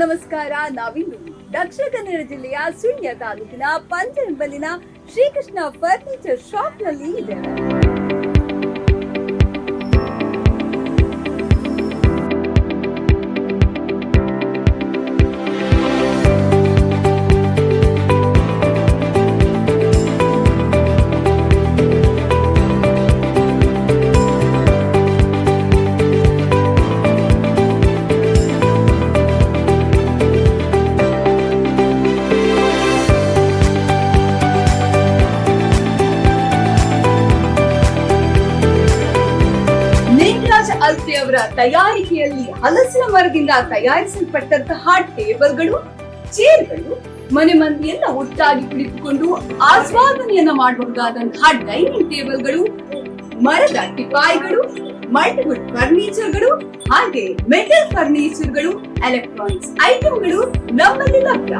ನಮಸ್ಕಾರ. ನಾವಿಂದು ದಕ್ಷಿಣ ಕನ್ನಡ ಜಿಲ್ಲೆಯ ಸುಳ್ಯ ತಾಲೂಕಿನ ಪಂಚನಬೆಲ್ಲಿನ ಶ್ರೀಕೃಷ್ಣ ಫರ್ನಿಚರ್ ಶಾಪ್ ನಲ್ಲಿ ಇದ್ದೇವೆ. ಅವರ ತಯಾರಿಕೆಯಲ್ಲಿ ಹಲಸಿನ ಮರದಿಂದ ತಯಾರಿಸಲ್ಪಟ್ಟಂತಹ ಟೇಬಲ್ಗಳು, ಚೇರ್ಗಳು, ಮನೆ ಮಂದಿಯೆಲ್ಲ ಒಟ್ಟಾಗಿ ಕುಳಿತುಕೊಂಡು ಆಸ್ವಾದನೆಯನ್ನ ಮಾಡಬಹುದಾದಂತಹ ಡೈನಿಂಗ್ ಟೇಬಲ್ಗಳು, ಮರದ ಟಿಪಾಯಿಗಳು, ಮಲ್ಟಿವುಡ್ ಫರ್ನಿಚರ್ಗಳು, ಹಾಗೆ ಮೆಟಲ್ ಫರ್ನಿಚರ್ಗಳು, ಎಲೆಕ್ಟ್ರಾನಿಕ್ಸ್ ಐಟಂಗಳು ನಮ್ಮಲ್ಲಿ ಲಭ್ಯ.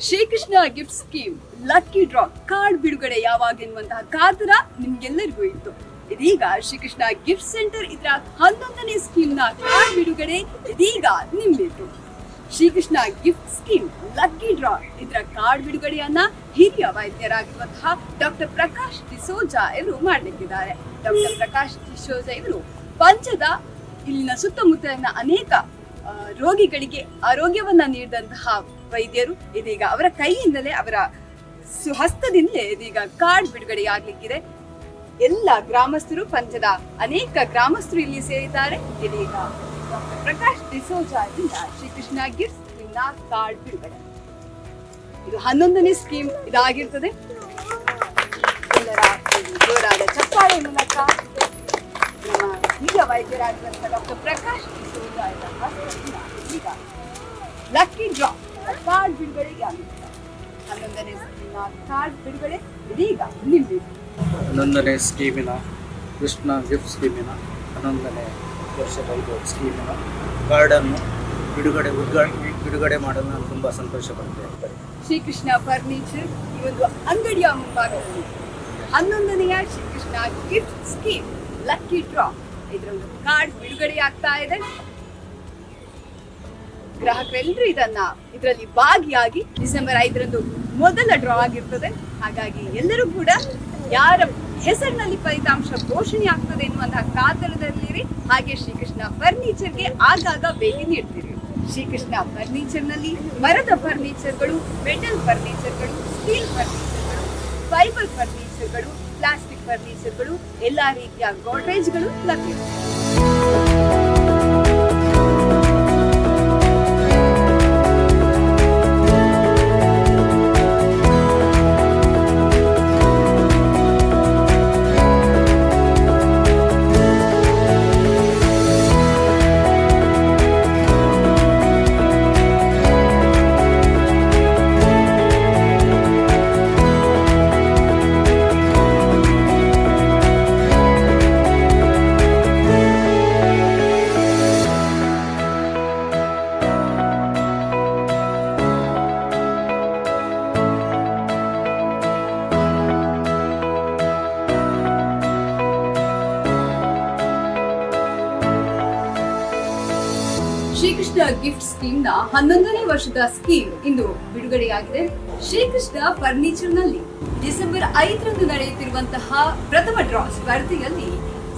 Srikrishna gift scheme lucky draw card ಬಿಡುಗಡೆ ಯಾವಾಗ ಎನ್ನುವಂತಹ ಕಾತರ ನಿಮ್ಗೆಲ್ಲರಿಗೂ ಇತ್ತು. ಇದೀಗ ಶ್ರೀಕೃಷ್ಣ ಗಿಫ್ಟ್ ಸೆಂಟರ್ ಇದರ 11ನೇ ಸ್ಕೀಮ್ ನ ಕಾರ್ಡ್ ಬಿಡುಗಡೆ ಇದೀಗ ನಿಮ್ಮಿತ್ತು. Srikrishna gift scheme lucky draw ಇದರ ಕಾರ್ಡ್ ಬಿಡುಗಡೆಯನ್ನ ಹಿರಿಯ ವೈದ್ಯರಾಗಿರುವಂತಹ ಡಾಕ್ಟರ್ ಪ್ರಕಾಶ್ ಡಿಸೋಜಾ ಇವರು ಮಾಡಲಿಕ್ಕಿದ್ದಾರೆ. ಡಾಕ್ಟರ್ ಪ್ರಕಾಶ್ ಡಿಸೋಜಾ ಇವರು ಪಂಚದ ಇಲ್ಲಿನ ಸುತ್ತಮುತ್ತಲಿನ ಅನೇಕ ರೋಗಿಗಳಿಗೆ ಆರೋಗ್ಯವನ್ನ ನೀಡಿದಂತಹ ವೈದ್ಯರು. ಇದೀಗ ಅವರ ಕೈಯಿಂದಲೇ, ಅವರ ಹಸ್ತದಿಂದಲೇ ಇದೀಗ ಕಾರ್ಡ್ ಬಿಡುಗಡೆಯಾಗಲಿಕ್ಕಿದೆ. ಎಲ್ಲ ಗ್ರಾಮಸ್ಥರು, ಪಂಚದ ಅನೇಕ ಗ್ರಾಮಸ್ಥರು ಇಲ್ಲಿ ಸೇರಿದ್ದಾರೆ. ಇದೀಗ ಡಾಕ್ಟರ್ ಪ್ರಕಾಶ್ ಡಿಸೋಜಾ ಇಂದ ಶ್ರೀಕೃಷ್ಣ ಗಿಫ್ಟ್ ಸ್ಕೀಮ್ ನ ಕಾರ್ಡ್ ಬಿಡುಗಡೆ. ಇದು 11ನೇ ಸ್ಕೀಮ್ ಇದಾಗಿರ್ತದೆ. ಎಲ್ಲರ ಜೋರಾದ ಚಪ್ಪಾಳೆ ಮೂಲಕ ನಮ್ಮ ಹಿರಿಯ ವೈದ್ಯರಾಗಿರುವಂತಹ ಡಾಕ್ಟರ್ ಪ್ರಕಾಶ್ ಡಿಸೋಜಾ ಈಗ ಲಕ್ಕಿ ಡ್ರಾ ಕಾರ್ಡ್ ಬಿಡುಗಡೆಗೆ ಆಗಿದೆ. 11ನೇ ಸ್ಕೀಮಿನ ಕಾರ್ಡ್ ಬಿಡುಗಡೆ ಇದೀಗ ನಿಂತಿದೆ. 11ನೇ ಸ್ಕೀಮಿನ ಕೃಷ್ಣ ಗಿಫ್ಟ್ ಸ್ಕೀಮಿನ 11ನೇ ವರ್ಷದ ಇದು ಸ್ಕೀಮಿನ ಕಾರ್ಡನ್ನು ಬಿಡುಗಡೆ ಮಾಡಲು ನಾನು ತುಂಬ ಸಂತೋಷ ಪಡ್ತೇನೆ. ಶ್ರೀಕೃಷ್ಣ ಫರ್ನಿಚರ್ ಈ ಒಂದು ಅಂಗಡಿಯ ಮುಂಭಾಗದಲ್ಲಿ 11ನೆಯ Srikrishna gift scheme lucky draw ಇದರ ಒಂದು ಕಾರ್ಡ್ ಬಿಡುಗಡೆ ಆಗ್ತಾ ಇದೆ. ಗ್ರಾಹಕರೆಲ್ಲರೂ ಇದರಲ್ಲಿ ಭಾಗಿಯಾಗಿ ಡಿಸೆಂಬರ್ 5ರಂದು ಮೊದಲ ಡ್ರಾ ಆಗಿರ್ತದೆ. ಹಾಗಾಗಿ ಎಲ್ಲರೂ ಕೂಡ ಯಾರ ಹೆಸರಿನಲ್ಲಿ ಫಲಿತಾಂಶ ಘೋಷಣೆ ಆಗ್ತದೆ ಎನ್ನುವಂತಹ ಕಾತರದಲ್ಲಿರಿ. ಹಾಗೆ ಶ್ರೀಕೃಷ್ಣ ಫರ್ನಿಚರ್ಗೆ ಆಗಾಗ ಭೇಟಿ ನೀಡ್ತೀರಿ. ಶ್ರೀಕೃಷ್ಣ ಫರ್ನಿಚರ್ ನಲ್ಲಿ ಮರದ ಫರ್ನಿಚರ್ಗಳು, ಮೆಟಲ್ ಫರ್ನಿಚರ್ಗಳು, ಸ್ಟೀಲ್ ಫರ್ನಿಚರ್ಗಳು, ಫೈಬರ್ ಫರ್ನಿಚರ್ಗಳು, ಪ್ಲಾಸ್ಟಿಕ್ ಫರ್ನಿಚರ್ಗಳು, ಎಲ್ಲಾ ರೀತಿಯ ಗೋಡ್ರೇಜ್ಗಳು ಲಭ್ಯ. ಶ್ರೀಕೃಷ್ಣ ಗಿಫ್ಟ್ ಸ್ಕೀಮ್ ನ 11ನೇ ವರ್ಷದ ಸ್ಕೀಮ್ ಇಂದು ಬಿಡುಗಡೆಯಾಗಿದೆ. ಶ್ರೀಕೃಷ್ಣ ಫರ್ನಿಚರ್ ನಲ್ಲಿ ಡಿಸೆಂಬರ್ 5ರಂದು ನಡೆಯುತ್ತಿರುವಂತಹ ಪ್ರಥಮ ಡ್ರಾ ಸ್ಪರ್ಧೆಯಲ್ಲಿ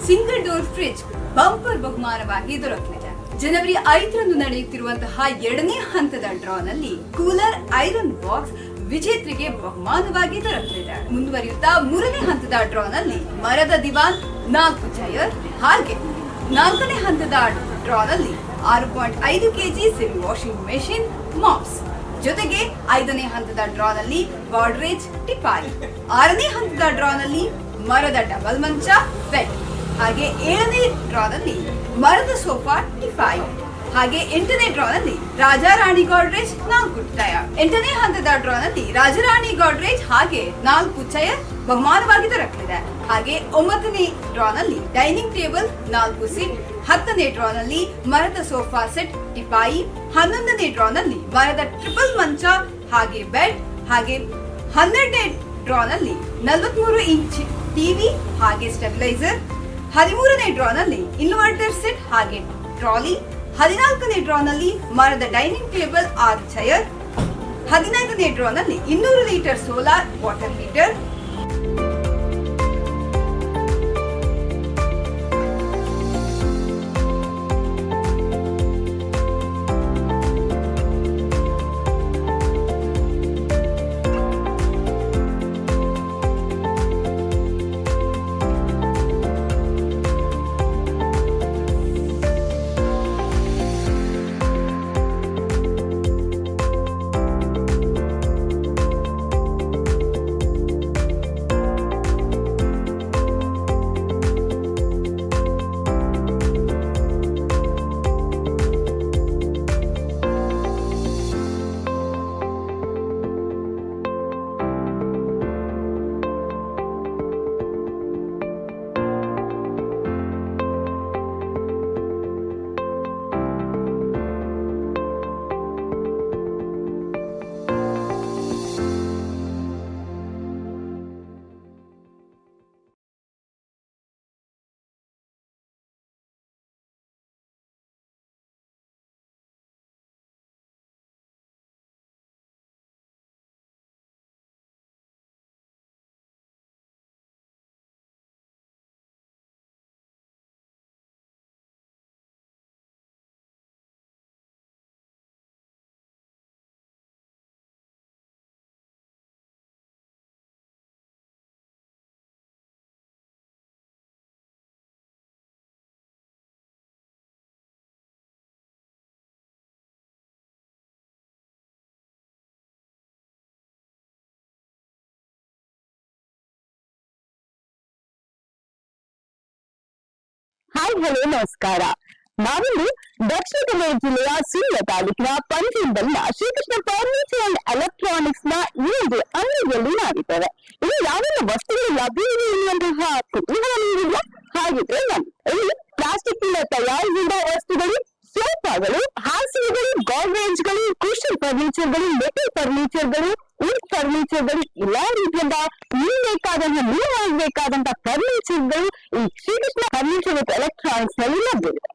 ಸಿಂಗಲ್ ಡೋರ್ ಫ್ರಿಡ್ಜ್ ಬಂಪರ್ ಬಹುಮಾನವಾಗಿ ದೊರಕಲಿದೆ. ಜನವರಿ 5ರಂದು ನಡೆಯುತ್ತಿರುವಂತಹ 2ನೇ ಹಂತದ ಡ್ರಾ ನಲ್ಲಿ ಕೂಲರ್, ಐರನ್ ಬಾಕ್ಸ್ ವಿಜೇತರಿಗೆ ಬಹುಮಾನವಾಗಿ ದೊರಕಲಿದೆ. ಮುಂದುವರಿಯುತ್ತಾ 3ನೇ ಹಂತದ ಡ್ರಾ ನಲ್ಲಿ ಮರದ ದಿವಾನ್, 4 ಚೇರ್, ಹಾಗೆ 4ನೇ ಹಂತದ ಡ್ರಾ ನಲ್ಲಿ 6.5 kg ಸಿಲ್ ವಾಷಿಂಗ್ ಮೆಷಿನ್, ಮಾಪ್ಸ್ ಜೊತೆಗೆ 5ನೇ ಹಂತದ ಡ್ರಾ ನಲ್ಲಿ ಗೋಡ್ರೇಜ್ ಟಿಪಾಯಿ, 6ನೇ ಹಂತದ ಡ್ರಾ ನಲ್ಲಿ ಮರದ ಡಬಲ್ ಮಂಚ ಬೆಡ್, ಹಾಗೆ 7ನೇ ಡ್ರಾದಲ್ಲಿ ಮರದ ಸೋಫಾ ಟಿಫೈ, ಹಾಗೆ 8ನೇ ಡ್ರಾನಲ್ಲಿ ರಾಜಾರಾಣಿ ಗಾಡ್ರೇಜ್ 4 ಟೈರ್. 8ನೇ ಹಂತದ ಡ್ರಾನಲ್ಲಿ ರಾಜಾರಾಣಿ ಗಾಡ್ರೇಜ್ ಹಾಗೆ 4 ಚೇರ್ ಬಹುಮಾನವಾಗಿ ದೊರಕಲಿದೆ. ಹಾಗೆ 9ನೇ ಡ್ರಾನಲ್ಲಿ ಡೈನಿಂಗ್ ಟೇಬಲ್ 4 ಸೀಟ್. 10ನೇ ಡ್ರಾನಲ್ಲಿ ಮರದ ಸೋಫಾ ಸೆಟ್ ಟಿಪಾಯಿ. 11ನೇ ಡ್ರಾನಲ್ಲಿ ಮರದ ಟ್ರಿಪಲ್ ಮಂಚ ಹಾಗೆ ಬೆಡ್. ಹಾಗೆ 12ನೇ ಡ್ರಾನಲ್ಲಿ 43 ಇಂಚ್ ಟಿವಿ ಹಾಗೆ ಸ್ಟೆಬಿಲೈಸರ್. 13ನೇ ಡ್ರಾನಲ್ಲಿ ಇನ್ವರ್ಟರ್ ಸೆಟ್ ಹಾಗೆ ಟ್ರಾಲಿ. 14ನೇ ಡ್ರಾನಲ್ಲಿ ಮರದ ಡೈನಿಂಗ್ ಟೇಬಲ್ 6 ಚೇರ್. 15ನೇ ಡ್ರಾನಲ್ಲಿ 200 litre solar water heater. Hi hello ನಮಸ್ಕಾರ. ನಾವಿಂದು ದಕ್ಷಿಣ ಕನ್ನಡ ಜಿಲ್ಲೆಯ ಸುಳ್ಯ ತಾಲೂಕಿನ ಪಂಚಂಬಲ್ನ ಶ್ರೀಕೃಷ್ಣ ಫರ್ನಿಚರ್ ಅಂಡ್ ಎಲೆಕ್ಟ್ರಾನಿಕ್ಸ್ ನ ಈ ಒಂದು ಅಂಗಡಿಯಲ್ಲಿ ನಾವಿದ್ದೇವೆ. ಇಲ್ಲಿ ಯಾವೆಲ್ಲ ವಸ್ತುಗಳು ಲಭ್ಯವಿದೆ ಎನ್ನುವಂತಹ ಕುತೂಹಲ ನೀಡಿಲ್ಲ. ಹಾಗಿದ್ರೆ ಇಲ್ಲಿ ಪ್ಲಾಸ್ಟಿಕ್ ನಿಂದ ತಯಾರಿಸಿದ ವಸ್ತುಗಳು, ಸೋಫಾಗಳು, ಹಾಸಿಗೆಗಳು, ಗಾಡ್ರೇಜ್ಗಳು, ಕುಶನ್ ಫರ್ನಿಚರ್ಗಳು,